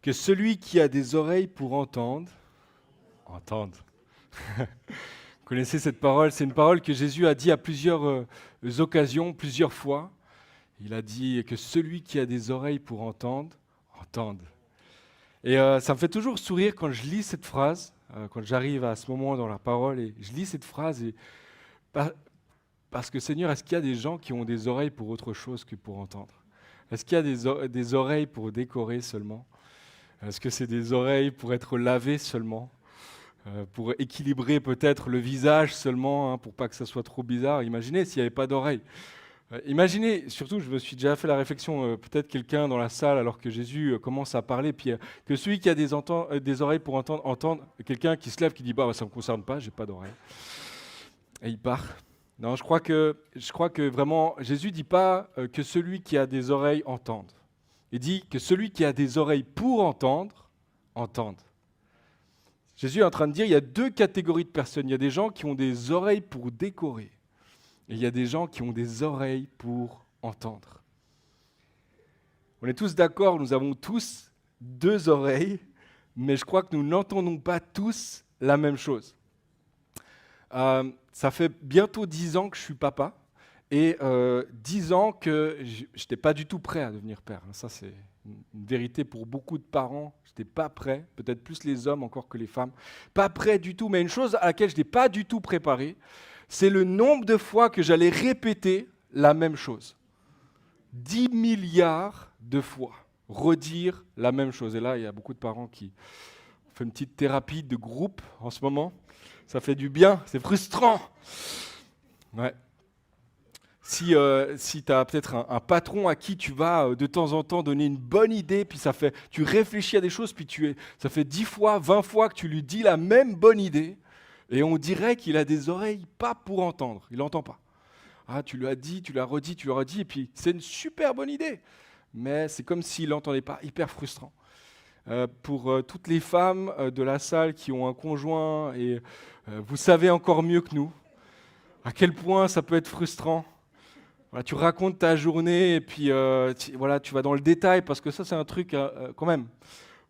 Que celui qui a des oreilles pour entende. Vous connaissez cette parole? C'est une parole que Jésus a dit à plusieurs occasions, plusieurs fois. Il a dit que celui qui a des oreilles pour entende. Et ça me fait toujours sourire quand je lis cette phrase, quand j'arrive à ce moment dans la parole et je lis cette phrase. Parce que Seigneur, est-ce qu'il y a des gens qui ont des oreilles pour autre chose que pour entendre? Est-ce qu'il y a des oreilles pour décorer seulement? Est-ce que c'est des oreilles pour être lavées seulement? Pour équilibrer peut-être le visage seulement, pour pas que ça soit trop bizarre? Imaginez s'il n'y avait pas d'oreilles. Imaginez, surtout, je me suis déjà fait la réflexion, peut-être quelqu'un dans la salle alors que Jésus commence à parler, puis que celui qui a des oreilles pour entendre quelqu'un qui se lève, qui dit bah ça ne me concerne pas, j'ai pas d'oreilles, et il part. Non, je crois que vraiment Jésus dit pas que celui qui a des oreilles entende. Il dit que celui qui a des oreilles pour entendre, entende. Jésus est en train de dire il y a deux catégories de personnes. Il y a des gens qui ont des oreilles pour décorer. Et il y a des gens qui ont des oreilles pour entendre. On est tous d'accord, nous avons tous deux oreilles, mais je crois que nous n'entendons pas tous la même chose. Ça fait bientôt 10 ans que je suis papa, et 10 ans que je n'étais pas du tout prêt à devenir père. Ça, c'est une vérité pour beaucoup de parents. Je n'étais pas prêt, peut-être plus les hommes encore que les femmes. Pas prêt du tout, mais une chose à laquelle je n'étais pas du tout préparé, c'est le nombre de fois que j'allais répéter la même chose. 10 milliards de fois, redire la même chose. Et là, il y a beaucoup de parents qui font une petite thérapie de groupe en ce moment. Ça fait du bien, c'est frustrant. Ouais. Si tu as peut-être un patron à qui tu vas de temps en temps donner une bonne idée, puis tu réfléchis à des choses, puis ça fait 10 fois, 20 fois que tu lui dis la même bonne idée, et on dirait qu'il a des oreilles pas pour entendre, il n'entend pas. Ah, tu lui as dit, tu l'as redit, et puis c'est une super bonne idée, mais c'est comme s'il n'entendait pas, hyper frustrant. Pour toutes les femmes de la salle qui ont un conjoint, et vous savez encore mieux que nous, à quel point ça peut être frustrant. Voilà, tu racontes ta journée et puis tu vas dans le détail parce que ça c'est un truc quand même.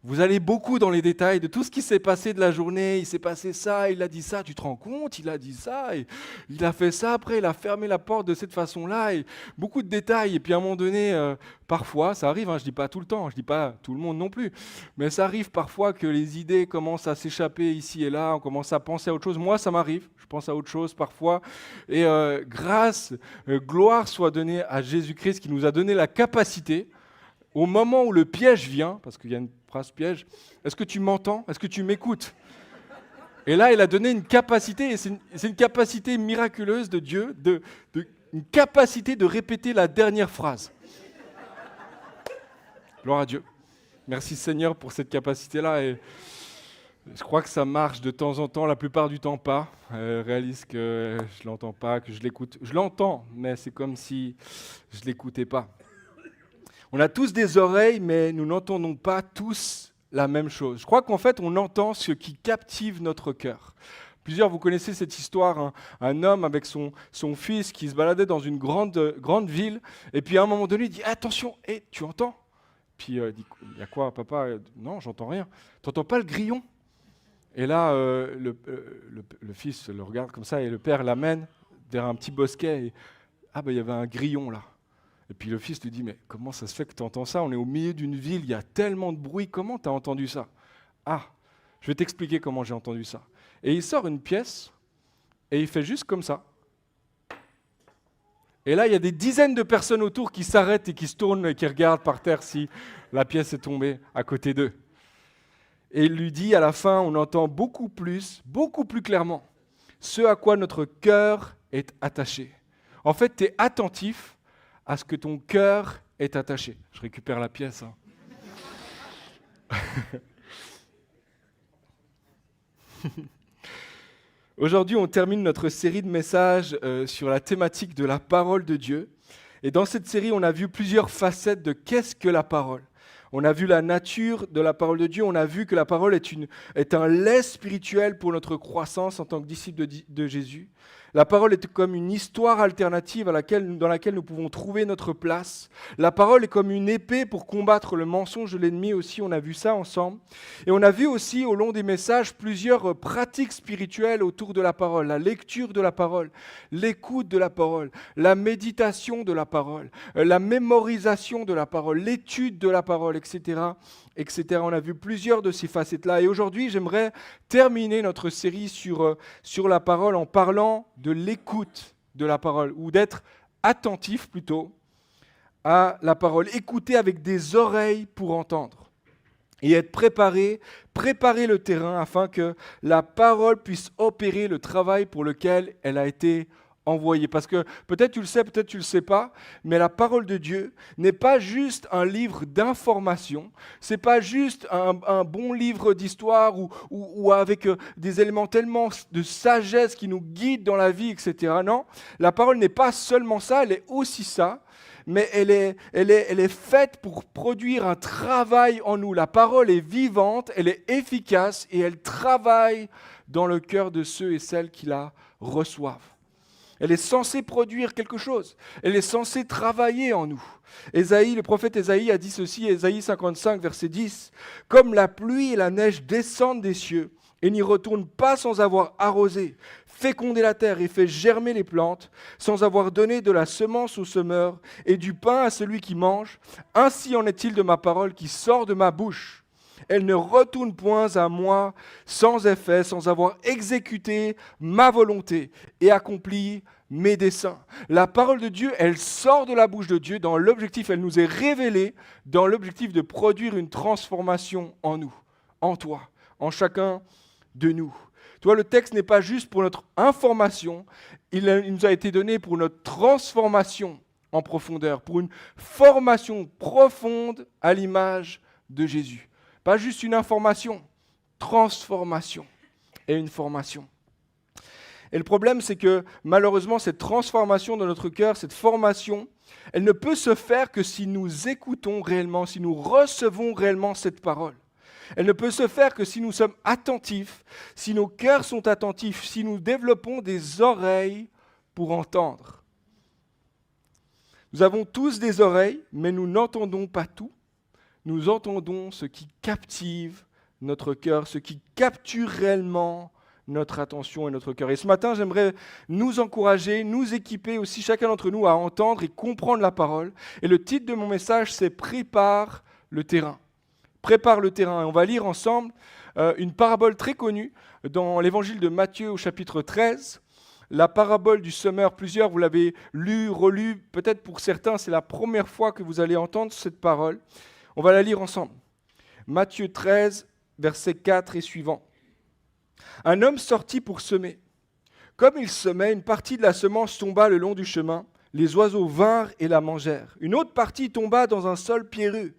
Vous allez beaucoup dans les détails de tout ce qui s'est passé de la journée. Il s'est passé ça, il a dit ça, tu te rends compte, il a dit ça, et il a fait ça, après il a fermé la porte de cette façon-là, et beaucoup de détails. Et puis à un moment donné, parfois, ça arrive, je ne dis pas tout le temps, je ne dis pas tout le monde non plus, mais ça arrive parfois que les idées commencent à s'échapper ici et là, on commence à penser à autre chose. Moi, ça m'arrive, je pense à autre chose parfois. Et gloire soit donnée à Jésus-Christ qui nous a donné la capacité, au moment où le piège vient, parce qu'il y a une phrase piège, est-ce que tu m'entends? Est-ce que tu m'écoutes? Et là, il a donné une capacité, et c'est une capacité miraculeuse de Dieu, une capacité de répéter la dernière phrase. Gloire à Dieu. Merci Seigneur pour cette capacité-là. Et je crois que ça marche de temps en temps, la plupart du temps pas. Je réalise que je ne l'entends pas, que je l'écoute. Je l'entends, mais c'est comme si je ne l'écoutais pas. On a tous des oreilles, mais nous n'entendons pas tous la même chose. Je crois qu'en fait, on entend ce qui captive notre cœur. Plusieurs, vous connaissez cette histoire, un homme avec son fils qui se baladait dans une grande ville, et puis à un moment donné, il dit « Attention, tu entends ?» Puis il dit « Il y a quoi, papa ?»« Non, j'entends rien. Tu n'entends pas le grillon ?» Et là, le fils le regarde comme ça, et le père l'amène vers un petit bosquet, et « Ah, il y avait un grillon là. » Et puis le fils lui dit, mais comment ça se fait que tu entends ça? On est au milieu d'une ville, il y a tellement de bruit, comment tu as entendu ça? Ah, je vais t'expliquer comment j'ai entendu ça. Et il sort une pièce, et il fait juste comme ça. Et là, il y a des dizaines de personnes autour qui s'arrêtent et qui se tournent et qui regardent par terre si la pièce est tombée à côté d'eux. Et il lui dit, à la fin, on entend beaucoup plus clairement, ce à quoi notre cœur est attaché. En fait, tu es attentif à ce que ton cœur est attaché. Je récupère la pièce. Aujourd'hui, on termine notre série de messages sur la thématique de la parole de Dieu. Et dans cette série, on a vu plusieurs facettes de qu'est-ce que la parole. On a vu la nature de la parole de Dieu. On a vu que la parole est un lait spirituel pour notre croissance en tant que disciple de Jésus. La parole est comme une histoire alternative dans laquelle nous pouvons trouver notre place. La parole est comme une épée pour combattre le mensonge de l'ennemi aussi, on a vu ça ensemble. Et on a vu aussi au long des messages plusieurs pratiques spirituelles autour de la parole. La lecture de la parole, l'écoute de la parole, la méditation de la parole, la mémorisation de la parole, l'étude de la parole, etc. On a vu plusieurs de ces facettes-là. Et aujourd'hui, j'aimerais terminer notre série sur la parole en parlant de l'écoute de la parole, ou d'être attentif plutôt à la parole. Écouter avec des oreilles pour entendre. Et être préparer le terrain afin que la parole puisse opérer le travail pour lequel elle a été envoyé. Parce que peut-être tu le sais, peut-être tu ne le sais pas, mais la parole de Dieu n'est pas juste un livre d'information, c'est pas juste un bon livre d'histoire ou avec des éléments tellement de sagesse qui nous guident dans la vie, etc. Non, la parole n'est pas seulement ça, elle est aussi ça, mais elle est faite pour produire un travail en nous. La parole est vivante, elle est efficace et elle travaille dans le cœur de ceux et celles qui la reçoivent. Elle est censée produire quelque chose. Elle est censée travailler en nous. Le prophète Ésaïe a dit ceci, Ésaïe 55, verset 10. « Comme la pluie et la neige descendent des cieux et n'y retournent pas sans avoir arrosé, fécondé la terre et fait germer les plantes, sans avoir donné de la semence au semeur et du pain à celui qui mange, ainsi en est-il de ma parole qui sort de ma bouche. Elle ne retourne point à moi sans effet, sans avoir exécuté ma volonté et accompli mes desseins. » La parole de Dieu, elle sort de la bouche de Dieu dans l'objectif, elle nous est révélée dans l'objectif de produire une transformation en nous, en toi, en chacun de nous. Toi, le texte n'est pas juste pour notre information, il nous a été donné pour notre transformation en profondeur, pour une formation profonde à l'image de Jésus. Pas juste une information, transformation et une formation. Et le problème, c'est que malheureusement, cette transformation dans notre cœur, cette formation, elle ne peut se faire que si nous écoutons réellement, si nous recevons réellement cette parole. Elle ne peut se faire que si nous sommes attentifs, si nos cœurs sont attentifs, si nous développons des oreilles pour entendre. Nous avons tous des oreilles, mais nous n'entendons pas tout. Nous entendons ce qui captive notre cœur, ce qui capture réellement notre attention et notre cœur. Et ce matin, j'aimerais nous encourager, nous équiper aussi, chacun d'entre nous, à entendre et comprendre la parole. Et le titre de mon message, c'est « Prépare le terrain ». Prépare le terrain. Et on va lire ensemble une parabole très connue dans l'évangile de Matthieu au chapitre 13. La parabole du semeur, plusieurs, vous l'avez lu, relu, peut-être pour certains, c'est la première fois que vous allez entendre cette parole. On va la lire ensemble. Matthieu 13, versets 4 et suivants. « Un homme sortit pour semer. Comme il semait, une partie de la semence tomba le long du chemin. Les oiseaux vinrent et la mangèrent. Une autre partie tomba dans un sol pierreux,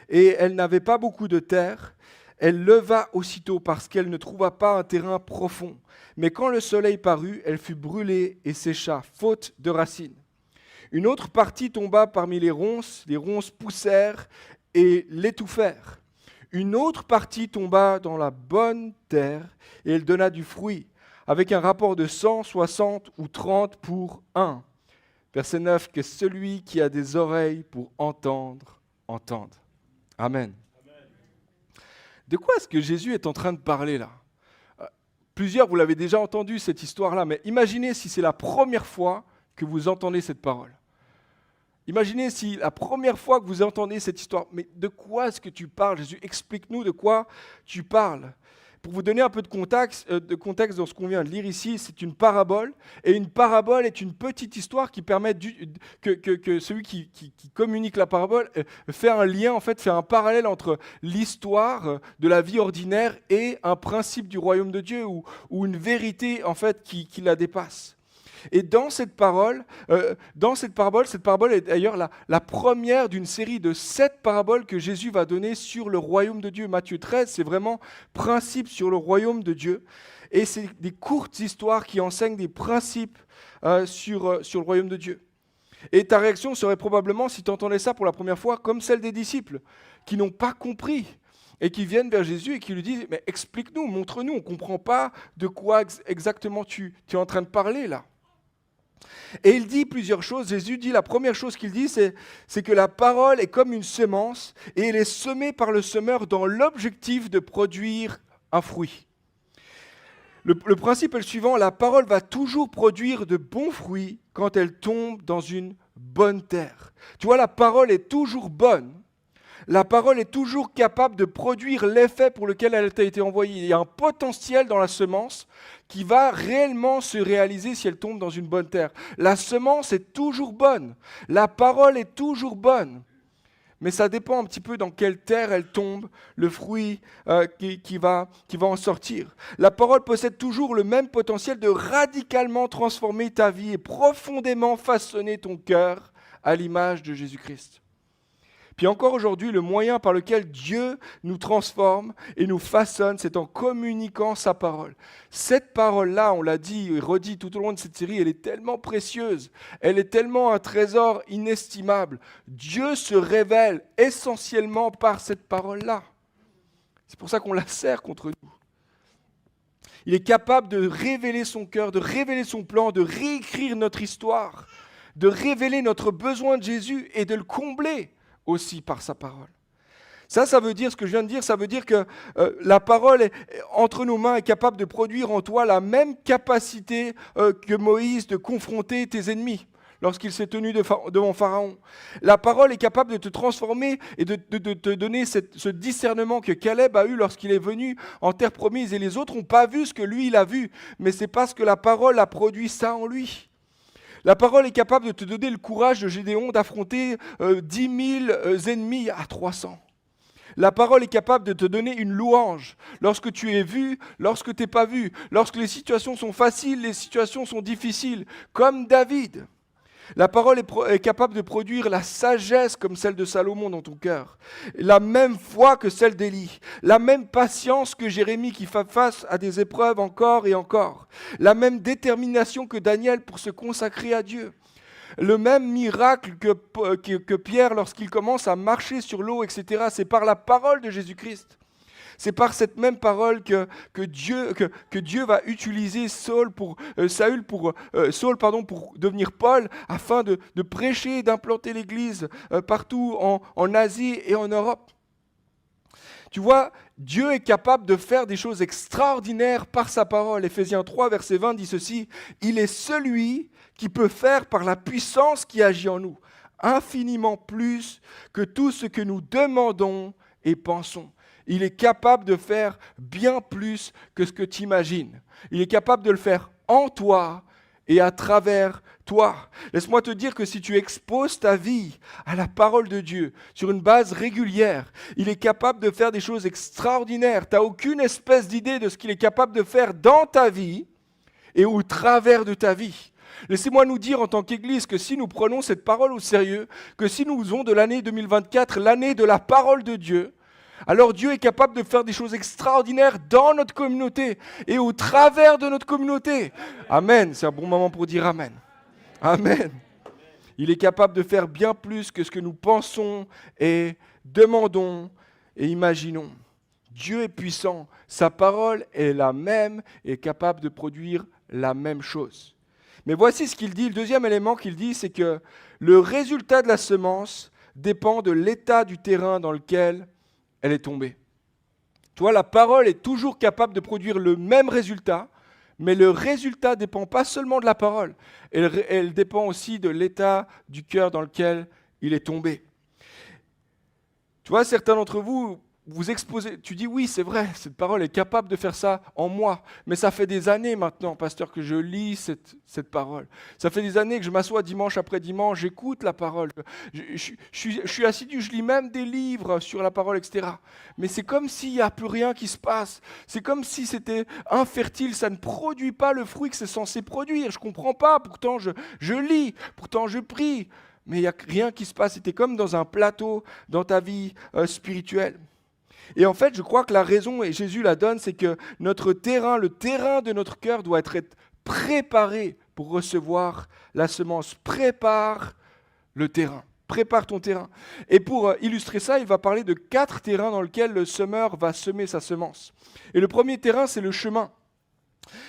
et elle n'avait pas beaucoup de terre. Elle leva aussitôt parce qu'elle ne trouva pas un terrain profond. Mais quand le soleil parut, elle fut brûlée et sécha, faute de racines. Une autre partie tomba parmi les ronces poussèrent et l'étouffèrent. Une autre partie tomba dans la bonne terre et elle donna du fruit, avec un rapport de 100, 60 ou 30 pour 1. » Verset 9, « Que celui qui a des oreilles pour entendre, entende. » Amen. De quoi est-ce que Jésus est en train de parler là ? Plusieurs, vous l'avez déjà entendu cette histoire-là, mais imaginez si c'est la première fois que vous entendez cette parole. Imaginez si la première fois que vous entendez cette histoire, mais de quoi est-ce que tu parles, Jésus ? Explique-nous de quoi tu parles. Pour vous donner un peu de contexte dans ce qu'on vient de lire ici, c'est une parabole. Et une parabole est une petite histoire qui permet que celui qui communique la parabole fait un lien, en fait, fait un parallèle entre l'histoire de la vie ordinaire et un principe du royaume de Dieu ou une vérité, en fait, qui la dépasse. Et dans cette parabole est d'ailleurs la première d'une série de 7 paraboles que Jésus va donner sur le royaume de Dieu. Matthieu 13, c'est vraiment principe sur le royaume de Dieu. Et c'est des courtes histoires qui enseignent des principes sur le royaume de Dieu. Et ta réaction serait probablement, si tu entendais ça pour la première fois, comme celle des disciples, qui n'ont pas compris et qui viennent vers Jésus et qui lui disent « Mais explique-nous, montre-nous, on ne comprend pas de quoi exactement tu es en train de parler là. » Et il dit plusieurs choses. Jésus dit, la première chose qu'il dit, c'est que la parole est comme une semence et elle est semée par le semeur dans l'objectif de produire un fruit. Le principe est le suivant, la parole va toujours produire de bons fruits quand elle tombe dans une bonne terre. Tu vois, la parole est toujours bonne. La parole est toujours capable de produire l'effet pour lequel elle a été envoyée. Il y a un potentiel dans la semence qui va réellement se réaliser si elle tombe dans une bonne terre. La semence est toujours bonne. La parole est toujours bonne. Mais ça dépend un petit peu dans quelle terre elle tombe, le fruit qui va en sortir. La parole possède toujours le même potentiel de radicalement transformer ta vie et profondément façonner ton cœur à l'image de Jésus-Christ. Puis encore aujourd'hui, le moyen par lequel Dieu nous transforme et nous façonne, c'est en communiquant sa parole. Cette parole-là, on l'a dit et redit tout au long de cette série, elle est tellement précieuse, elle est tellement un trésor inestimable. Dieu se révèle essentiellement par cette parole-là. C'est pour ça qu'on la sert contre nous. Il est capable de révéler son cœur, de révéler son plan, de réécrire notre histoire, de révéler notre besoin de Jésus et de le combler aussi par sa parole. Ça veut dire, ce que je viens de dire, ça veut dire que la parole entre nos mains est capable de produire en toi la même capacité que Moïse de confronter tes ennemis lorsqu'il s'est tenu devant Pharaon. La parole est capable de te transformer et de te donner ce discernement que Caleb a eu lorsqu'il est venu en terre promise et les autres n'ont pas vu ce que lui il a vu, mais c'est parce que la parole a produit ça en lui. La parole est capable de te donner le courage de Gédéon d'affronter 10 000 ennemis à 300. La parole est capable de te donner une louange lorsque tu es vu, lorsque tu n'es pas vu, lorsque les situations sont faciles, les situations sont difficiles, comme David. La parole est capable de produire la sagesse comme celle de Salomon dans ton cœur, la même foi que celle d'Élie, la même patience que Jérémie qui fait face à des épreuves encore et encore, la même détermination que Daniel pour se consacrer à Dieu, le même miracle que Pierre lorsqu'il commence à marcher sur l'eau, etc. C'est par la parole de Jésus-Christ. C'est par cette même parole que Dieu va utiliser Saul pour devenir Paul afin de prêcher et d'implanter l'Église partout en Asie et en Europe. Tu vois, Dieu est capable de faire des choses extraordinaires par sa parole. Éphésiens 3, verset 20 dit ceci, « Il est celui qui peut faire par la puissance qui agit en nous, infiniment plus que tout ce que nous demandons et pensons. » Il est capable de faire bien plus que ce que tu imagines. Il est capable de le faire en toi et à travers toi. Laisse-moi te dire que si tu exposes ta vie à la parole de Dieu sur une base régulière, il est capable de faire des choses extraordinaires. Tu n'as aucune espèce d'idée de ce qu'il est capable de faire dans ta vie et au travers de ta vie. Laissez-moi nous dire en tant qu'Église que si nous prenons cette parole au sérieux, que si nous faisons de l'année 2024 l'année de la parole de Dieu, alors Dieu est capable de faire des choses extraordinaires dans notre communauté et au travers de notre communauté. Amen. C'est un bon moment pour dire Amen. Amen. Il est capable de faire bien plus que ce que nous pensons et demandons et imaginons. Dieu est puissant. Sa parole est la même et est capable de produire la même chose. Mais voici ce qu'il dit. Le deuxième élément qu'il dit, c'est que le résultat de la semence dépend de l'état du terrain dans lequel elle est tombée. Tu vois, la parole est toujours capable de produire le même résultat, mais le résultat ne dépend pas seulement de la parole, elle dépend aussi de l'état du cœur dans lequel il est tombé. Tu vois, certains d'entre vous, vous exposez, tu dis oui, c'est vrai, cette parole est capable de faire ça en moi, mais ça fait des années maintenant, pasteur, que je lis cette parole. Ça fait des années que je m'assois dimanche après dimanche, j'écoute la parole. Je suis assidu, je lis même des livres sur la parole, etc. Mais c'est comme s'il n'y a plus rien qui se passe. C'est comme si c'était infertile, ça ne produit pas le fruit que c'est censé produire. Je ne comprends pas, pourtant je lis, pourtant je prie, mais il n'y a rien qui se passe. C'était comme dans un plateau dans ta vie spirituelle. Et en fait, je crois que la raison, et Jésus la donne, c'est que notre terrain, le terrain de notre cœur doit être préparé pour recevoir la semence. Prépare le terrain. Prépare ton terrain. Et pour illustrer ça, il va parler de 4 terrains dans lesquels le semeur va semer sa semence. Et le premier terrain, c'est le chemin.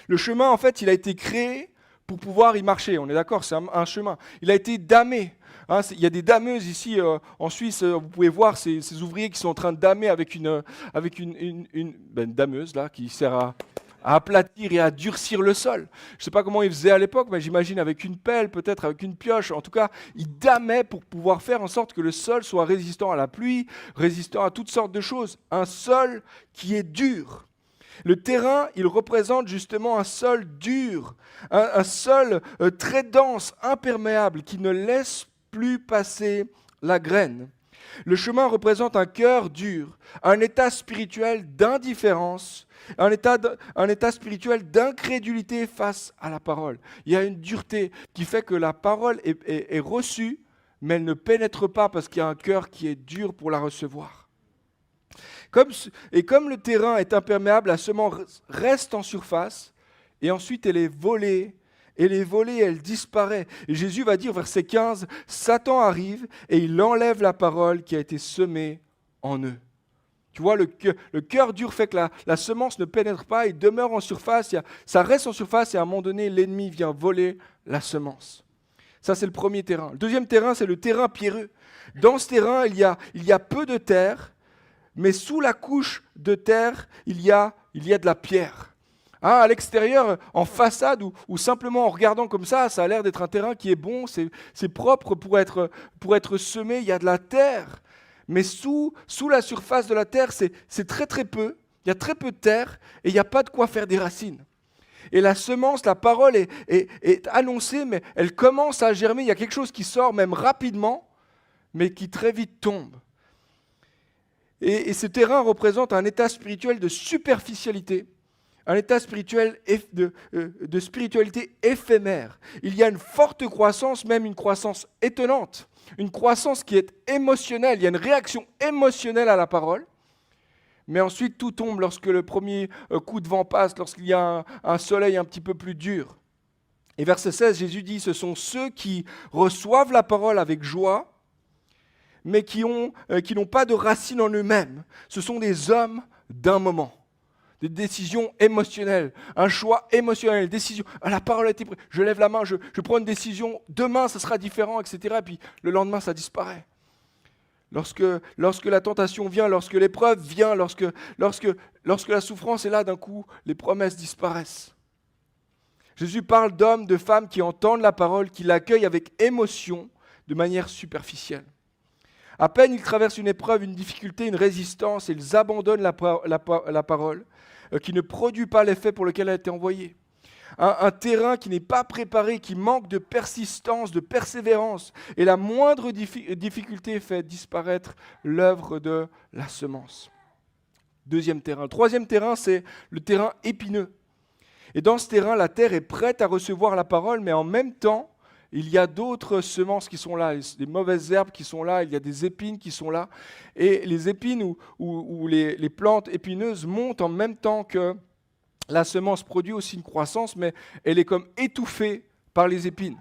Le chemin, en fait, il a été créé pour pouvoir y marcher. On est d'accord, c'est un chemin. Il a été damé. Il y a des dameuses ici en Suisse. Vous pouvez voir ces ouvriers qui sont en train de damer avec une dameuse là, qui sert à aplatir et à durcir le sol. Je ne sais pas comment ils faisaient à l'époque, mais j'imagine avec une pelle, peut-être avec une pioche. En tout cas, ils damaient pour pouvoir faire en sorte que le sol soit résistant à la pluie, résistant à toutes sortes de choses. Un sol qui est dur. Le terrain, il représente justement un sol dur, un sol très dense, imperméable, qui ne laisse plus passer la graine. Le chemin représente un cœur dur, un état spirituel d'indifférence, un état spirituel d'incrédulité face à la parole. Il y a une dureté qui fait que la parole est reçue, mais elle ne pénètre pas parce qu'il y a un cœur qui est dur pour la recevoir. Comme le terrain est imperméable, la semence reste en surface et ensuite elle est volée. Elle est volée, elle disparaît. Et Jésus va dire, verset 15, « Satan arrive et il enlève la parole qui a été semée en eux. » Tu vois, le cœur dur fait que la semence ne pénètre pas, il demeure en surface, ça reste en surface et à un moment donné, l'ennemi vient voler la semence. Ça, c'est le premier terrain. Le deuxième terrain, c'est le terrain pierreux. Dans ce terrain, il y a peu de terre, mais sous la couche de terre, il y a de la pierre. À l'extérieur, en façade ou simplement en regardant comme ça a l'air d'être un terrain qui est bon, c'est propre pour être semé, il y a de la terre. Mais sous la surface de la terre, c'est très très peu, il y a très peu de terre et il n'y a pas de quoi faire des racines. Et la semence, la parole est annoncée, mais elle commence à germer, il y a quelque chose qui sort même rapidement, mais qui très vite tombe. Et ce terrain représente un état spirituel de superficialité, un état spirituel de spiritualité éphémère. Il y a une forte croissance, même une croissance étonnante, une croissance qui est émotionnelle. Il y a une réaction émotionnelle à la parole, mais ensuite tout tombe lorsque le premier coup de vent passe, lorsqu'il y a un soleil un petit peu plus dur. Et verset 16, Jésus dit, ce sont ceux qui reçoivent la parole avec joie, mais qui n'ont pas de racines en eux-mêmes. Ce sont des hommes d'un moment. Des décisions émotionnelles, un choix émotionnel, décision. Ah, la parole a été prise, je lève la main, je prends une décision, demain ça sera différent, etc. Et puis le lendemain ça disparaît. Lorsque la tentation vient, lorsque l'épreuve vient, lorsque la souffrance est là, d'un coup, les promesses disparaissent. Jésus parle d'hommes, de femmes qui entendent la parole, qui l'accueillent avec émotion, de manière superficielle. À peine ils traversent une épreuve, une difficulté, une résistance, et ils abandonnent la parole, qui ne produit pas l'effet pour lequel elle a été envoyée. Un terrain qui n'est pas préparé, qui manque de persistance, de persévérance. Et la moindre difficulté fait disparaître l'œuvre de la semence. Deuxième terrain. Le troisième terrain, c'est le terrain épineux. Et dans ce terrain, la terre est prête à recevoir la parole, mais en même temps, il y a d'autres semences qui sont là, des mauvaises herbes qui sont là, il y a des épines qui sont là. Et les épines ou les plantes épineuses montent en même temps que la semence produit aussi une croissance, mais elle est comme étouffée par les épines.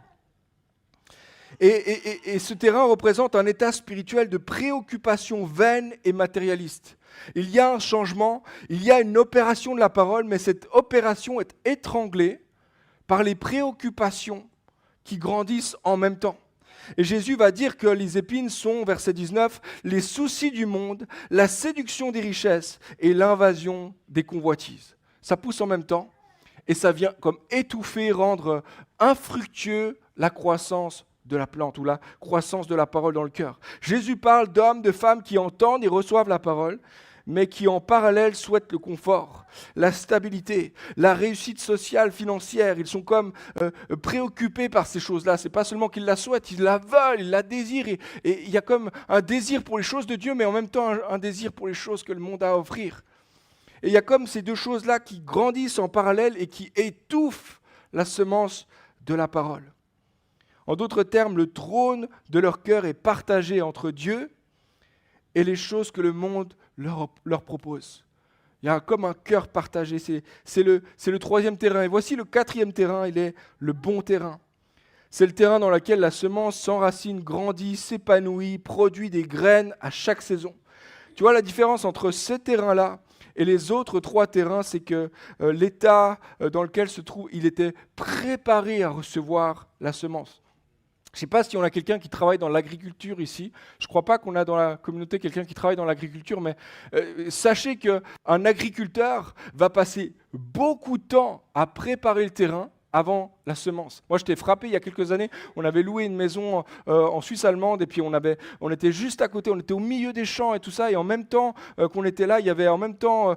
Et ce terrain représente un état spirituel de préoccupation vaine et matérialiste. Il y a un changement, il y a une opération de la parole, mais cette opération est étranglée par les préoccupations qui grandissent en même temps. Et Jésus va dire que les épines sont, verset 19, les soucis du monde, la séduction des richesses et l'invasion des convoitises. Ça pousse en même temps et ça vient comme étouffer, rendre infructueux la croissance de la plante ou la croissance de la parole dans le cœur. Jésus parle d'hommes, de femmes qui entendent et reçoivent la parole, mais qui en parallèle souhaitent le confort, la stabilité, la réussite sociale, financière. Ils sont comme préoccupés par ces choses-là. Ce n'est pas seulement qu'ils la souhaitent, ils la veulent, ils la désirent. Et il y a comme un désir pour les choses de Dieu, mais en même temps un désir pour les choses que le monde a à offrir. Et il y a comme ces deux choses-là qui grandissent en parallèle et qui étouffent la semence de la parole. En d'autres termes, le trône de leur cœur est partagé entre Dieu et les choses que le monde leur propose. Il y a comme un cœur partagé. C'est le troisième terrain. Et voici le quatrième terrain, il est le bon terrain. C'est le terrain dans lequel la semence s'enracine, grandit, s'épanouit, produit des graines à chaque saison. Tu vois la différence entre ce terrain-là et les autres 3 terrains, c'est que l'état dans lequel se trouve, il était préparé à recevoir la semence. Je ne sais pas si on a quelqu'un qui travaille dans l'agriculture ici. Je ne crois pas qu'on a dans la communauté quelqu'un qui travaille dans l'agriculture, mais sachez qu'un agriculteur va passer beaucoup de temps à préparer le terrain avant la semence. Moi, j'étais frappé il y a quelques années. On avait loué une maison en Suisse allemande et puis on était juste à côté, on était au milieu des champs et tout ça. Et en même temps qu'on était là, il y avait en même temps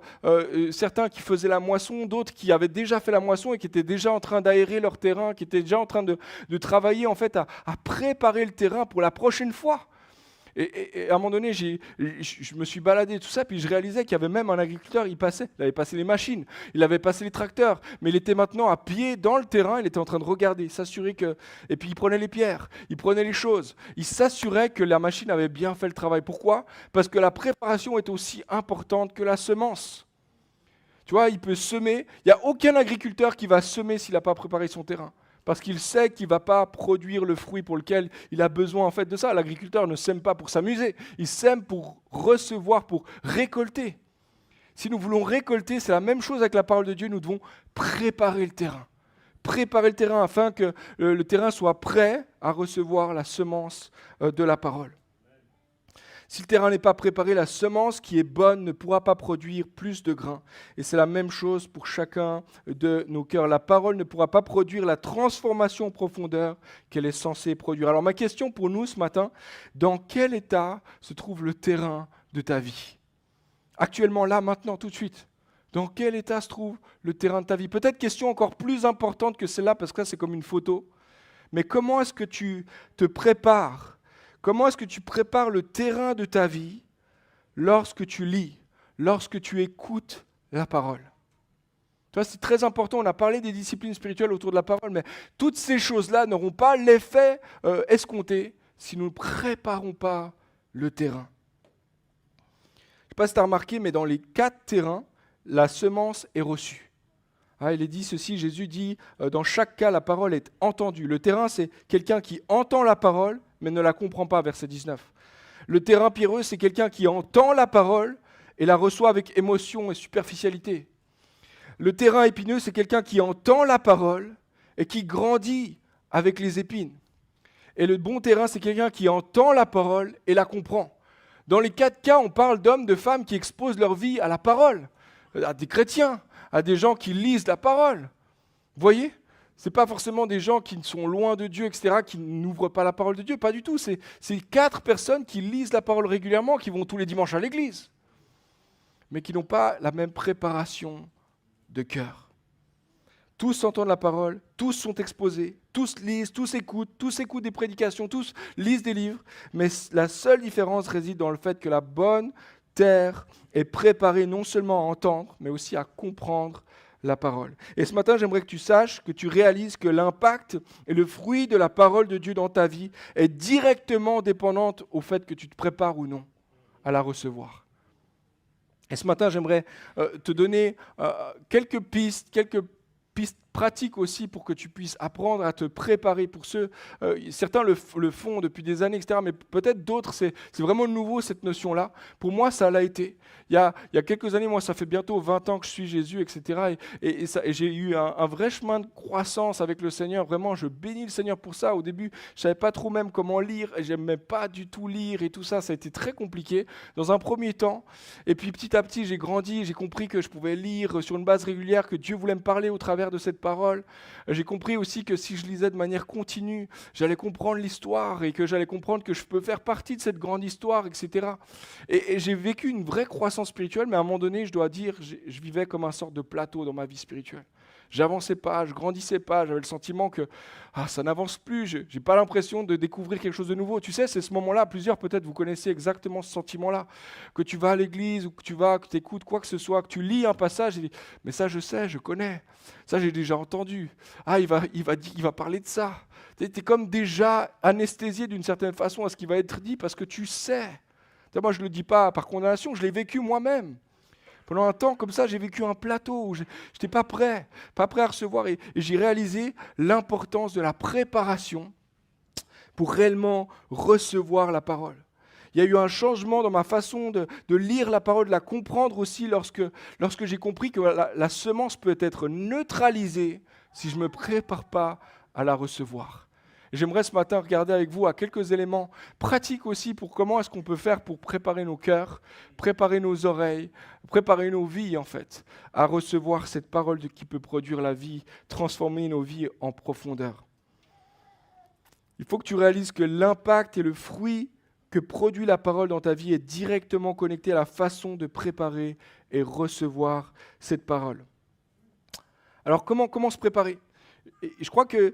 certains qui faisaient la moisson, d'autres qui avaient déjà fait la moisson et qui étaient déjà en train d'aérer leur terrain, qui étaient déjà en train de travailler en fait à préparer le terrain pour la prochaine fois. Et à un moment donné, je me suis baladé tout ça, puis je réalisais qu'il y avait même un agriculteur, il avait passé les machines, il avait passé les tracteurs, mais il était maintenant à pied dans le terrain, il était en train de regarder, s'assurer que... Et puis il prenait les pierres, il prenait les choses, il s'assurait que la machine avait bien fait le travail. Pourquoi ? Parce que la préparation est aussi importante que la semence. Tu vois, il peut semer, il n'y a aucun agriculteur qui va semer s'il n'a pas préparé son terrain. Parce qu'il sait qu'il ne va pas produire le fruit pour lequel il a besoin en fait de ça. L'agriculteur ne sème pas pour s'amuser, il sème pour recevoir, pour récolter. Si nous voulons récolter, c'est la même chose avec la parole de Dieu, nous devons préparer le terrain. Préparer le terrain afin que le terrain soit prêt à recevoir la semence de la parole. Si le terrain n'est pas préparé, la semence qui est bonne ne pourra pas produire plus de grains. Et c'est la même chose pour chacun de nos cœurs. La parole ne pourra pas produire la transformation en profondeur qu'elle est censée produire. Alors ma question pour nous ce matin, dans quel état se trouve le terrain de ta vie ? Actuellement, là, maintenant, tout de suite. Dans quel état se trouve le terrain de ta vie ? Peut-être question encore plus importante que celle-là, parce que là c'est comme une photo. Mais comment est-ce que tu te prépares ? Comment est-ce que tu prépares le terrain de ta vie lorsque tu lis, lorsque tu écoutes la parole ? Tu vois, c'est très important, on a parlé des disciplines spirituelles autour de la parole, mais toutes ces choses-là n'auront pas l'effet escompté si nous ne préparons pas le terrain. Je ne sais pas si tu as remarqué, mais dans les 4 terrains, la semence est reçue. Il est dit ceci, Jésus dit, dans chaque cas, la parole est entendue. Le terrain, c'est quelqu'un qui entend la parole, mais ne la comprend pas, verset 19. Le terrain pierreux, c'est quelqu'un qui entend la parole et la reçoit avec émotion et superficialité. Le terrain épineux, c'est quelqu'un qui entend la parole et qui grandit avec les épines. Et le bon terrain, c'est quelqu'un qui entend la parole et la comprend. Dans les 4 cas, on parle d'hommes, de femmes qui exposent leur vie à la parole, à des chrétiens, à des gens qui lisent la parole. Vous voyez ? Ce n'est pas forcément des gens qui sont loin de Dieu, etc., qui n'ouvrent pas la parole de Dieu. Pas du tout. C'est 4 personnes qui lisent la parole régulièrement, qui vont tous les dimanches à l'église, mais qui n'ont pas la même préparation de cœur. Tous entendent la parole, tous sont exposés, tous lisent, tous écoutent des prédications, tous lisent des livres, mais la seule différence réside dans le fait que la bonne terre est préparée non seulement à entendre, mais aussi à comprendre la parole. Et ce matin, j'aimerais que tu saches, que tu réalises que l'impact et le fruit de la parole de Dieu dans ta vie est directement dépendante au fait que tu te prépares ou non à la recevoir. Et ce matin, j'aimerais te donner quelques pistes pratiques aussi pour que tu puisses apprendre à te préparer. Pour ceux, certains le font depuis des années, etc., mais peut-être d'autres, c'est vraiment nouveau cette notion-là. Pour moi, ça l'a été. Il y a quelques années, moi, ça fait bientôt 20 ans que je suis Jésus, etc., et j'ai eu un vrai chemin de croissance avec le Seigneur. Vraiment, je bénis le Seigneur pour ça. Au début, je ne savais pas trop même comment lire, et je n'aimais pas du tout lire, et tout ça, ça a été très compliqué dans un premier temps. Et puis petit à petit, j'ai grandi, j'ai compris que je pouvais lire sur une base régulière, que Dieu voulait me parler au travers de cette parole. J'ai compris aussi que si je lisais de manière continue, j'allais comprendre l'histoire et que j'allais comprendre que je peux faire partie de cette grande histoire, etc. Et j'ai vécu une vraie croissance spirituelle, mais à un moment donné, je dois dire, je vivais comme un sorte de plateau dans ma vie spirituelle. J'avançais pas, je grandissais pas, j'avais le sentiment que ça n'avance plus, je n'ai pas l'impression de découvrir quelque chose de nouveau. Tu sais, c'est ce moment-là, plusieurs peut-être vous connaissez exactement ce sentiment-là, que tu vas à l'église ou que tu écoutes quoi que ce soit, que tu lis un passage et dis, mais ça je sais, je connais, ça j'ai déjà entendu, il va parler de ça. Tu es comme déjà anesthésié d'une certaine façon à ce qui va être dit parce que tu sais. Moi je ne le dis pas par condamnation, je l'ai vécu moi-même. Pendant un temps comme ça, j'ai vécu un plateau où je n'étais pas prêt à recevoir. Et j'ai réalisé l'importance de la préparation pour réellement recevoir la parole. Il y a eu un changement dans ma façon de lire la parole, de la comprendre aussi lorsque j'ai compris que la semence peut être neutralisée si je ne me prépare pas à la recevoir. Et j'aimerais ce matin regarder avec vous à quelques éléments pratiques aussi pour comment est-ce qu'on peut faire pour préparer nos cœurs, préparer nos oreilles, préparer nos vies en fait, à recevoir cette parole qui peut produire la vie, transformer nos vies en profondeur. Il faut que tu réalises que l'impact et le fruit que produit la parole dans ta vie est directement connecté à la façon de préparer et recevoir cette parole. Alors comment se préparer ? Et je crois qu'il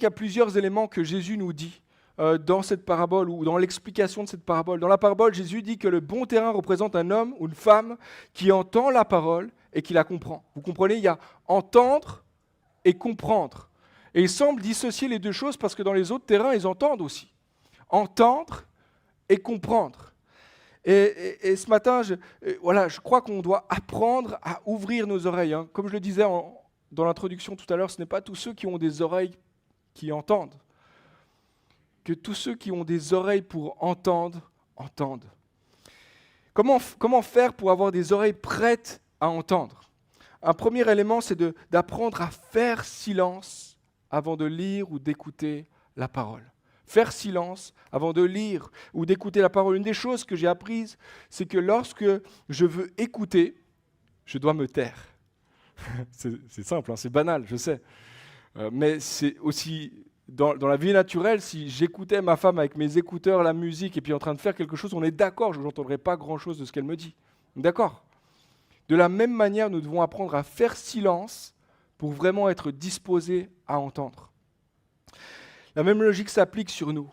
y a plusieurs éléments que Jésus nous dit dans cette parabole ou dans l'explication de cette parabole. Dans la parabole, Jésus dit que le bon terrain représente un homme ou une femme qui entend la parole et qui la comprend. Vous comprenez, il y a entendre et comprendre. Et il semble dissocier les deux choses parce que dans les autres terrains, ils entendent aussi. Entendre et comprendre. Et ce matin, je crois qu'on doit apprendre à ouvrir nos oreilles. Hein. Comme je le disais dans l'introduction tout à l'heure, ce n'est pas tous ceux qui ont des oreilles qui entendent. Que tous ceux qui ont des oreilles pour entendre, entendent. Comment faire pour avoir des oreilles prêtes à entendre ? Un premier élément, c'est d'apprendre à faire silence avant de lire ou d'écouter la parole. Faire silence avant de lire ou d'écouter la parole. Une des choses que j'ai apprises, c'est que lorsque je veux écouter, je dois me taire. C'est simple, hein, c'est banal, je sais. Mais c'est aussi, dans la vie naturelle, si j'écoutais ma femme avec mes écouteurs, la musique, et puis en train de faire quelque chose, on est d'accord, je n'entendrai pas grand-chose de ce qu'elle me dit. D'accord ? De la même manière, nous devons apprendre à faire silence pour vraiment être disposés à entendre. La même logique s'applique sur nous.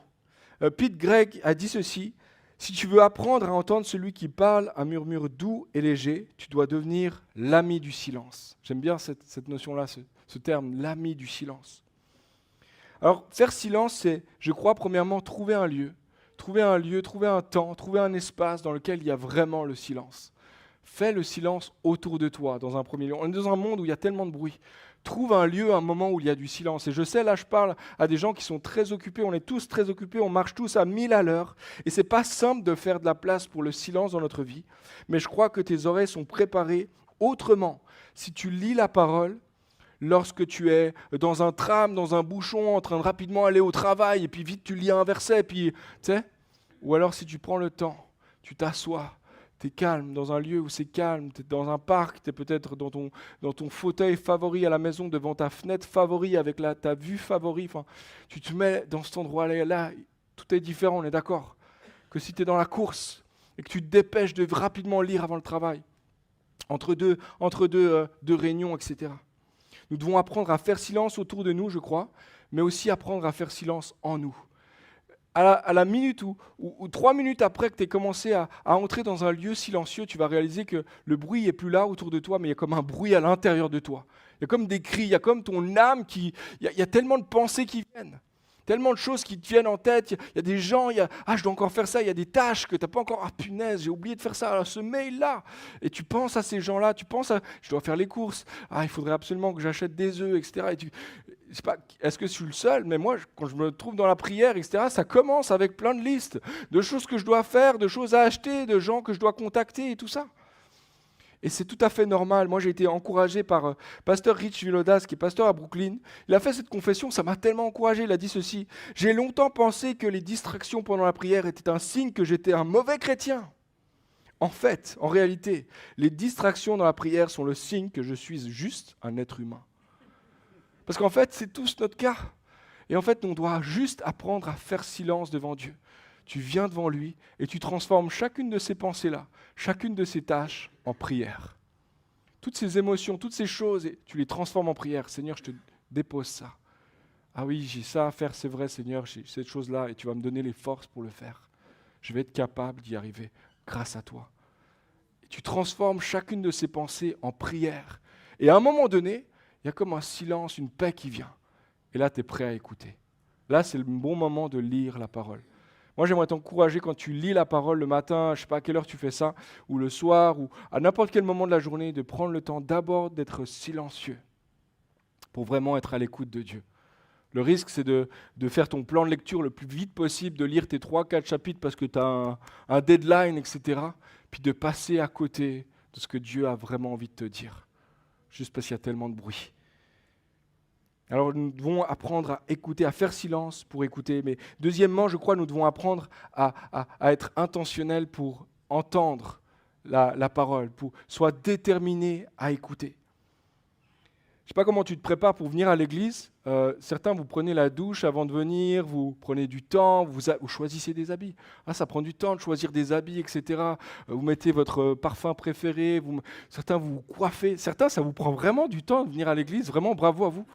Pete Greig a dit ceci, « Si tu veux apprendre à entendre celui qui parle un murmure doux et léger, tu dois devenir l'ami du silence. » J'aime bien cette notion-là, ce terme, l'ami du silence. Alors, faire silence, c'est, je crois, premièrement, trouver un lieu, trouver un temps, trouver un espace dans lequel il y a vraiment le silence. Fais le silence autour de toi, dans un premier lieu. On est dans un monde où il y a tellement de bruit. Trouve un lieu, un moment où il y a du silence. Et je sais, là, je parle à des gens qui sont très occupés. On est tous très occupés. On marche tous à 1000 à l'heure. Et c'est pas simple de faire de la place pour le silence dans notre vie. Mais je crois que tes oreilles sont préparées autrement. Si tu lis la parole, lorsque tu es dans un tram, dans un bouchon, en train de rapidement aller au travail, et puis vite tu lis un verset, puis, tu sais, ou alors si tu prends le temps, tu t'assois, tu es calme, dans un lieu où c'est calme, tu es dans un parc, tu es peut-être dans ton fauteuil favori à la maison, devant ta fenêtre favori, avec ta vue favori, enfin, tu te mets dans cet endroit-là, tout est différent, on est d'accord. Que si tu es dans la course et que tu te dépêches de rapidement lire avant le travail, entre deux réunions, etc. Nous devons apprendre à faire silence autour de nous, je crois, mais aussi apprendre à faire silence en nous. À la minute ou 3 minutes après que tu aies commencé à entrer dans un lieu silencieux, tu vas réaliser que le bruit n'est plus là autour de toi, mais il y a comme un bruit à l'intérieur de toi. Il y a comme des cris, il y a comme ton âme il y a tellement de pensées qui viennent. Tellement de choses qui te viennent en tête, il y a des gens, je dois encore faire ça, il y a des tâches que tu n'as pas encore, punaise, j'ai oublié de faire ça, alors ce mail-là, et tu penses à ces gens-là, tu penses à, je dois faire les courses, il faudrait absolument que j'achète des œufs, etc. Est-ce que je suis le seul ? Mais moi, quand je me trouve dans la prière, etc., ça commence avec plein de listes, de choses que je dois faire, de choses à acheter, de gens que je dois contacter et tout ça. Et c'est tout à fait normal. Moi, j'ai été encouragé par pasteur Rich Villodas, qui est pasteur à Brooklyn. Il a fait cette confession, ça m'a tellement encouragé. Il a dit ceci, « J'ai longtemps pensé que les distractions pendant la prière étaient un signe que j'étais un mauvais chrétien. En fait, en réalité, les distractions dans la prière sont le signe que je suis juste un être humain. » Parce qu'en fait, c'est tous notre cas. Et en fait, on doit juste apprendre à faire silence devant Dieu. Tu viens devant lui et tu transformes chacune de ces pensées-là, chacune de ces tâches en prière. Toutes ces émotions, toutes ces choses, et tu les transformes en prière. Seigneur, je te dépose ça. Ah oui, j'ai ça à faire, c'est vrai, Seigneur, j'ai cette chose-là, et tu vas me donner les forces pour le faire. Je vais être capable d'y arriver grâce à toi. Et tu transformes chacune de ces pensées en prière. Et à un moment donné, il y a comme un silence, une paix qui vient. Et là, tu es prêt à écouter. Là, c'est le bon moment de lire la parole. Moi, j'aimerais t'encourager quand tu lis la parole le matin, je ne sais pas à quelle heure tu fais ça, ou le soir, ou à n'importe quel moment de la journée, de prendre le temps d'abord d'être silencieux pour vraiment être à l'écoute de Dieu. Le risque, c'est de faire ton plan de lecture le plus vite possible, de lire tes 3-4 chapitres parce que tu as un deadline, etc. Puis de passer à côté de ce que Dieu a vraiment envie de te dire, juste parce qu'il y a tellement de bruit. Alors nous devons apprendre à écouter, à faire silence pour écouter. Mais deuxièmement, je crois que nous devons apprendre à être intentionnels pour entendre la parole, pour soit déterminés à écouter. Je ne sais pas comment tu te prépares pour venir à l'église. Certains, vous prenez la douche avant de venir, vous prenez du temps, vous choisissez des habits. Ça prend du temps de choisir des habits, etc. Vous mettez votre parfum préféré, certains vous coiffez. Certains, ça vous prend vraiment du temps de venir à l'église. Vraiment, bravo à vous.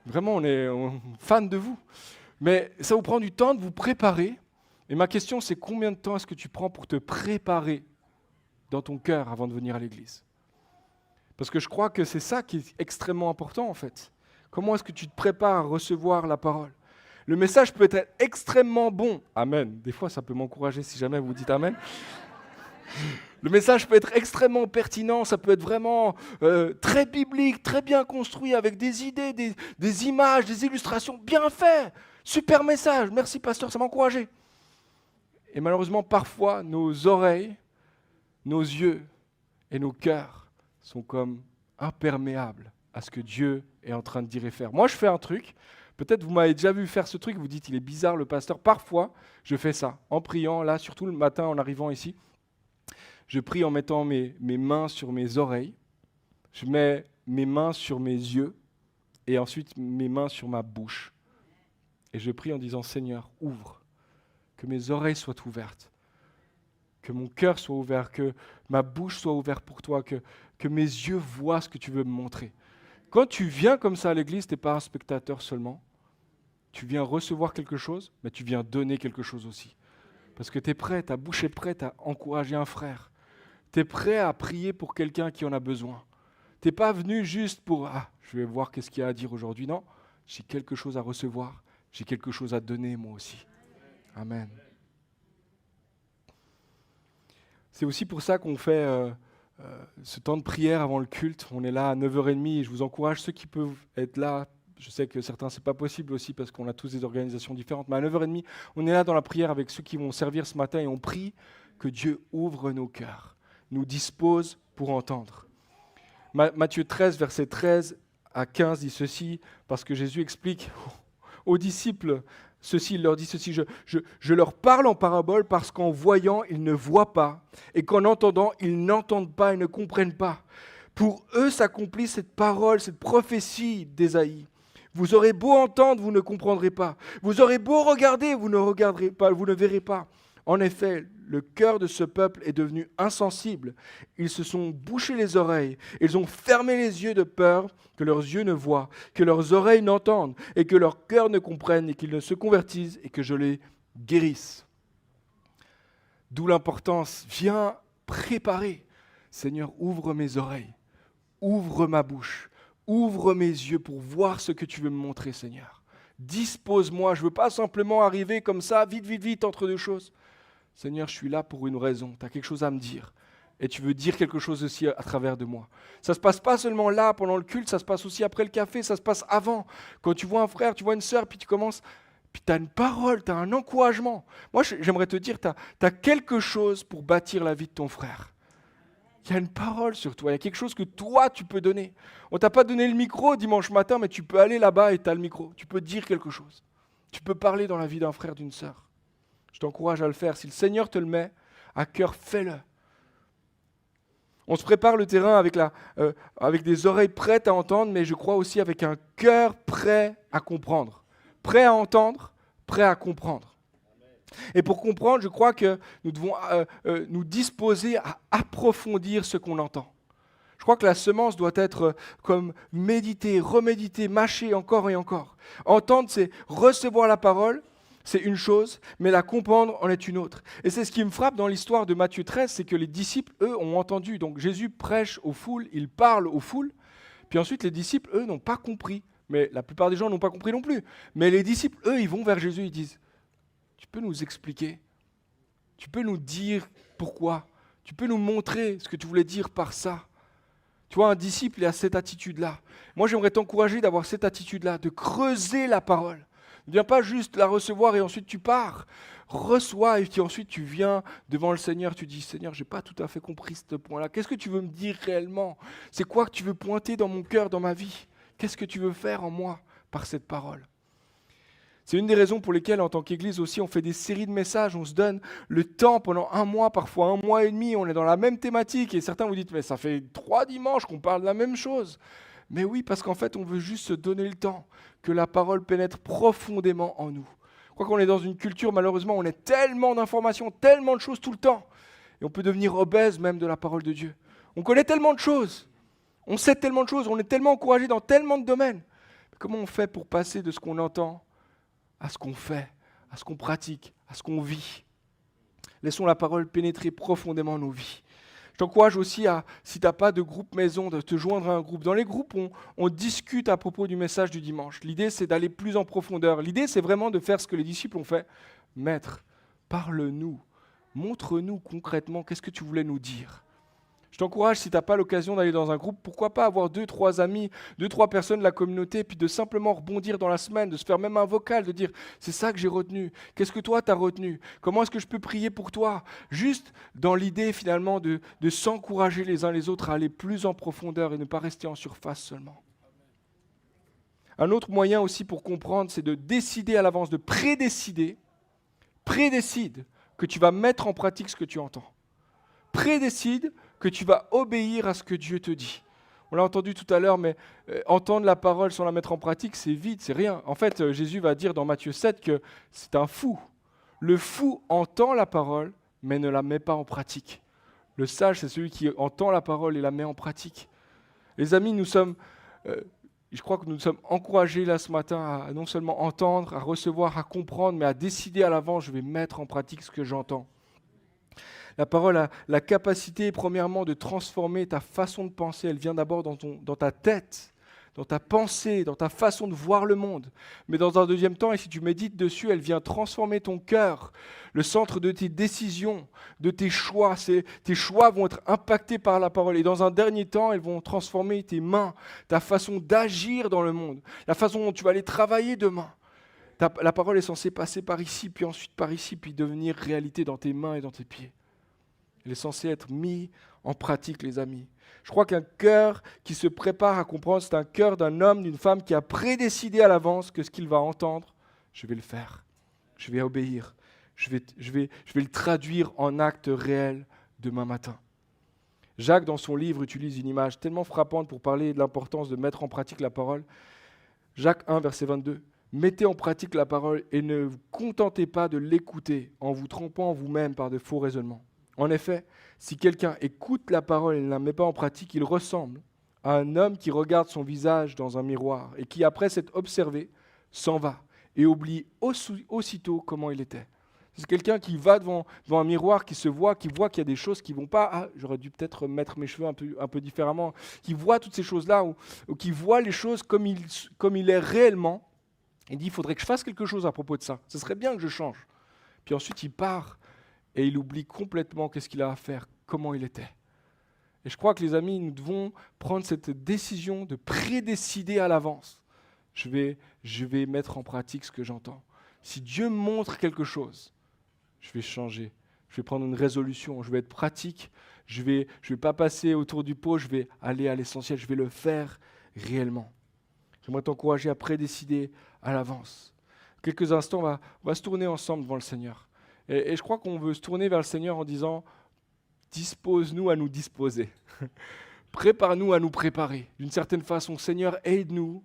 Vraiment, on est fan de vous. Mais ça vous prend du temps de vous préparer. Et ma question, c'est combien de temps est-ce que tu prends pour te préparer dans ton cœur avant de venir à l'église ? Parce que je crois que c'est ça qui est extrêmement important en fait. Comment est-ce que tu te prépares à recevoir la parole ? Le message peut être extrêmement bon. Amen. Des fois, ça peut m'encourager si jamais vous dites Amen. Le message peut être extrêmement pertinent, ça peut être vraiment très biblique, très bien construit, avec des idées, des images, des illustrations, bien fait. Super message, merci pasteur, ça m'a encouragé. Et malheureusement, parfois, nos oreilles, nos yeux et nos cœurs sont comme imperméables à ce que Dieu est en train de dire et faire. Moi, je fais un truc, peut-être vous m'avez déjà vu faire ce truc, vous dites, il est bizarre le pasteur. Parfois, je fais ça, en priant, là, surtout le matin en arrivant ici. Je prie en mettant mes mains sur mes oreilles, je mets mes mains sur mes yeux et ensuite mes mains sur ma bouche. Et je prie en disant, Seigneur, ouvre, que mes oreilles soient ouvertes, que mon cœur soit ouvert, que ma bouche soit ouverte pour toi, que mes yeux voient ce que tu veux me montrer. Quand tu viens comme ça à l'église, tu n'es pas un spectateur seulement, tu viens recevoir quelque chose, mais tu viens donner quelque chose aussi. Parce que tu es prêt, ta bouche est prête à encourager un frère. Tu es prêt à prier pour quelqu'un qui en a besoin. Tu n'es pas venu juste pour « je vais voir qu'est-ce qu'il y a à dire aujourd'hui ». Non, j'ai quelque chose à recevoir, j'ai quelque chose à donner moi aussi. Amen. C'est aussi pour ça qu'on fait ce temps de prière avant le culte. On est là à 9h30 et je vous encourage, ceux qui peuvent être là. Je sais que certains, ce n'est pas possible aussi parce qu'on a tous des organisations différentes. Mais à 9h30, on est là dans la prière avec ceux qui vont servir ce matin et on prie que Dieu ouvre nos cœurs, nous dispose pour entendre. Matthieu 13, versets 13 à 15 dit ceci, parce que Jésus explique aux disciples ceci, il leur dit ceci, je leur parle en parabole parce qu'en voyant, ils ne voient pas, et qu'en entendant, ils n'entendent pas et ne comprennent pas. Pour eux s'accomplit cette parole, cette prophétie d'Ésaïe. Vous aurez beau entendre, vous ne comprendrez pas. Vous aurez beau regarder, vous ne regarderez pas, vous ne verrez pas. En effet, le cœur de ce peuple est devenu insensible. Ils se sont bouchés les oreilles. Ils ont fermé les yeux de peur que leurs yeux ne voient, que leurs oreilles n'entendent, et que leur cœur ne comprenne, et qu'ils ne se convertissent, et que je les guérisse. D'où l'importance, viens préparer. Seigneur, ouvre mes oreilles, ouvre ma bouche, ouvre mes yeux pour voir ce que tu veux me montrer, Seigneur. Dispose-moi, je ne veux pas simplement arriver comme ça, vite, entre deux choses. Seigneur, je suis là pour une raison, tu as quelque chose à me dire. Et tu veux dire quelque chose aussi à travers de moi. Ça ne se passe pas seulement là, pendant le culte, ça se passe aussi après le café, ça se passe avant. Quand tu vois un frère, tu vois une sœur, puis tu commences, puis tu as une parole, tu as un encouragement. Moi, j'aimerais te dire, tu as quelque chose pour bâtir la vie de ton frère. Il y a une parole sur toi, il y a quelque chose que toi, tu peux donner. On ne t'a pas donné le micro dimanche matin, mais tu peux aller là-bas et tu as le micro. Tu peux dire quelque chose. Tu peux parler dans la vie d'un frère, d'une sœur. Je t'encourage à le faire. Si le Seigneur te le met à cœur, fais-le. On se prépare le terrain avec des oreilles prêtes à entendre, mais je crois aussi avec un cœur prêt à comprendre. Prêt à entendre, prêt à comprendre. Et pour comprendre, je crois que nous devons nous disposer à approfondir ce qu'on entend. Je crois que la semence doit être comme méditer, reméditer, mâcher encore et encore. Entendre, c'est recevoir la parole, c'est une chose, mais la comprendre en est une autre. Et c'est ce qui me frappe dans l'histoire de Matthieu 13, c'est que les disciples, eux, ont entendu. Donc Jésus prêche aux foules, il parle aux foules, puis ensuite les disciples, eux, n'ont pas compris. Mais la plupart des gens n'ont pas compris non plus. Mais les disciples, eux, ils vont vers Jésus, ils disent, Tu peux nous expliquer? Tu peux nous dire pourquoi? Tu peux nous montrer ce que tu voulais dire par ça? Tu vois, un disciple, il a cette attitude-là. Moi, j'aimerais t'encourager d'avoir cette attitude-là, de creuser la parole. Ne viens pas juste la recevoir et ensuite tu pars. Reçois et puis ensuite tu viens devant le Seigneur, tu dis, Seigneur, je n'ai pas tout à fait compris ce point-là. Qu'est-ce que tu veux me dire réellement? C'est quoi que tu veux pointer dans mon cœur, dans ma vie? Qu'est-ce que tu veux faire en moi par cette parole? C'est une des raisons pour lesquelles, en tant qu'Église aussi, on fait des séries de messages, on se donne le temps pendant un mois, parfois un mois et demi, on est dans la même thématique, et certains vous dites, mais ça fait 3 dimanches qu'on parle de la même chose. Mais oui, parce qu'en fait, on veut juste se donner le temps, que la parole pénètre profondément en nous. Je crois qu'on est dans une culture, malheureusement, on a tellement d'informations, tellement de choses tout le temps, et on peut devenir obèse même de la parole de Dieu. On connaît tellement de choses, on sait tellement de choses, on est tellement encouragé dans tellement de domaines. Mais comment on fait pour passer de ce qu'on entend à ce qu'on fait, à ce qu'on pratique, à ce qu'on vit? Laissons la parole pénétrer profondément nos vies. Je t'encourage aussi à, si tu n'as pas de groupe maison, de te joindre à un groupe. Dans les groupes, on discute à propos du message du dimanche. L'idée, c'est d'aller plus en profondeur. L'idée, c'est vraiment de faire ce que les disciples ont fait. Maître, parle-nous, montre-nous concrètement qu'est-ce que tu voulais nous dire. Je t'encourage, si tu n'as pas l'occasion d'aller dans un groupe, pourquoi pas avoir 2, 3 amis, 2, 3 personnes de la communauté, puis de simplement rebondir dans la semaine, de se faire même un vocal, de dire « c'est ça que j'ai retenu, qu'est-ce que toi t'as retenu, comment est-ce que je peux prier pour toi ?» Juste dans l'idée finalement de s'encourager les uns les autres à aller plus en profondeur et ne pas rester en surface seulement. Un autre moyen aussi pour comprendre, c'est de décider à l'avance, de prédécider, prédécide que tu vas mettre en pratique ce que tu entends. Prédécide que tu vas obéir à ce que Dieu te dit. On l'a entendu tout à l'heure, mais entendre la parole sans la mettre en pratique, c'est vide, c'est rien. En fait, Jésus va dire dans Matthieu 7 que c'est un fou. Le fou entend la parole, mais ne la met pas en pratique. Le sage, c'est celui qui entend la parole et la met en pratique. Les amis, je crois que nous sommes encouragés là ce matin à non seulement entendre, à recevoir, à comprendre, mais à décider à l'avance, je vais mettre en pratique ce que j'entends. La parole a la capacité, premièrement, de transformer ta façon de penser. Elle vient d'abord dans ta tête, dans ta pensée, dans ta façon de voir le monde. Mais dans un deuxième temps, et si tu médites dessus, elle vient transformer ton cœur, le centre de tes décisions, de tes choix. Tes choix vont être impactés par la parole. Et dans un dernier temps, elles vont transformer tes mains, ta façon d'agir dans le monde, la façon dont tu vas aller travailler demain. La parole est censée passer par ici, puis ensuite par ici, puis devenir réalité dans tes mains et dans tes pieds. Il est censé être mis en pratique, les amis. Je crois qu'un cœur qui se prépare à comprendre, c'est un cœur d'un homme, d'une femme qui a prédécidé à l'avance que ce qu'il va entendre, je vais le faire, je vais obéir, je vais le traduire en acte réel demain matin. Jacques, dans son livre, utilise une image tellement frappante pour parler de l'importance de mettre en pratique la parole. Jacques 1, verset 22. « Mettez en pratique la parole et ne vous contentez pas de l'écouter en vous trompant vous-même par de faux raisonnements. » En effet, si quelqu'un écoute la parole et ne la met pas en pratique, il ressemble à un homme qui regarde son visage dans un miroir et qui, après s'être observé, s'en va et oublie aussitôt comment il était. C'est quelqu'un qui va devant un miroir, qui se voit, qui voit qu'il y a des choses qui ne vont pas. Ah, j'aurais dû peut-être mettre mes cheveux un peu différemment. Qui voit toutes ces choses-là ou qui voit les choses comme il est réellement. Il dit, il faudrait que je fasse quelque chose à propos de ça. Ce serait bien que je change. Puis ensuite, il part. Et il oublie complètement qu'est-ce qu'il a à faire, comment il était. Et je crois que les amis, nous devons prendre cette décision de prédécider à l'avance. Je vais mettre en pratique ce que j'entends. Si Dieu me montre quelque chose, je vais changer. Je vais prendre une résolution, je vais être pratique. Je vais pas passer autour du pot, je vais aller à l'essentiel, je vais le faire réellement. J'aimerais t'encourager à prédécider à l'avance. Quelques instants, on va se tourner ensemble devant le Seigneur. Et je crois qu'on veut se tourner vers le Seigneur en disant « Dispose-nous à nous disposer. Prépare-nous à nous préparer. » D'une certaine façon, Seigneur, aide-nous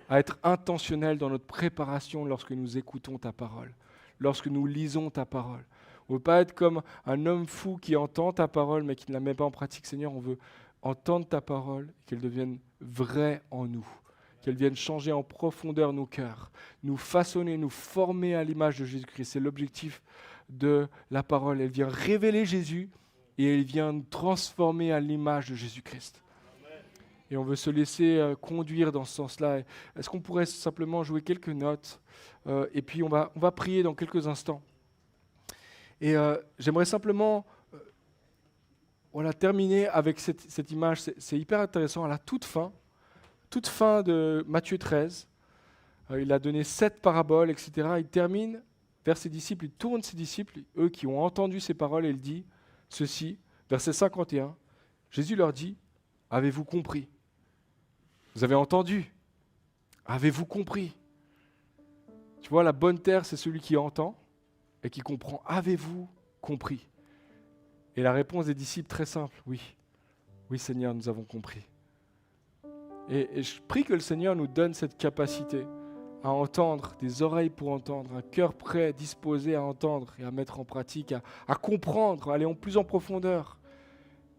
à être intentionnels dans notre préparation lorsque nous écoutons ta parole, lorsque nous lisons ta parole. On ne veut pas être comme un homme fou qui entend ta parole mais qui ne la met pas en pratique. Seigneur, on veut entendre ta parole et qu'elle devienne vraie en nous, qu'elle vienne changer en profondeur nos cœurs, nous façonner, nous former à l'image de Jésus-Christ. C'est l'objectif de la parole. Elle vient révéler Jésus et elle vient nous transformer à l'image de Jésus-Christ. Et on veut se laisser conduire dans ce sens-là. Est-ce qu'on pourrait simplement jouer quelques notes et puis on va prier dans quelques instants. Et j'aimerais simplement terminer avec cette image. C'est hyper intéressant. À la toute fin de Matthieu 13, il a donné 7 paraboles, etc. Il termine vers ses disciples, il tourne ses disciples, eux qui ont entendu ces paroles, et il dit ceci, verset 51, Jésus leur dit, avez-vous compris? Vous avez entendu? Avez-vous compris? Tu vois, la bonne terre, c'est celui qui entend et qui comprend. Avez-vous compris? Et la réponse des disciples, très simple, oui. Oui Seigneur, nous avons compris. Et je prie que le Seigneur nous donne cette capacité à entendre, des oreilles pour entendre, un cœur prêt, disposé à entendre et à mettre en pratique, à comprendre, à aller en plus en profondeur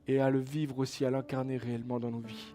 et à le vivre aussi, à l'incarner réellement dans nos vies.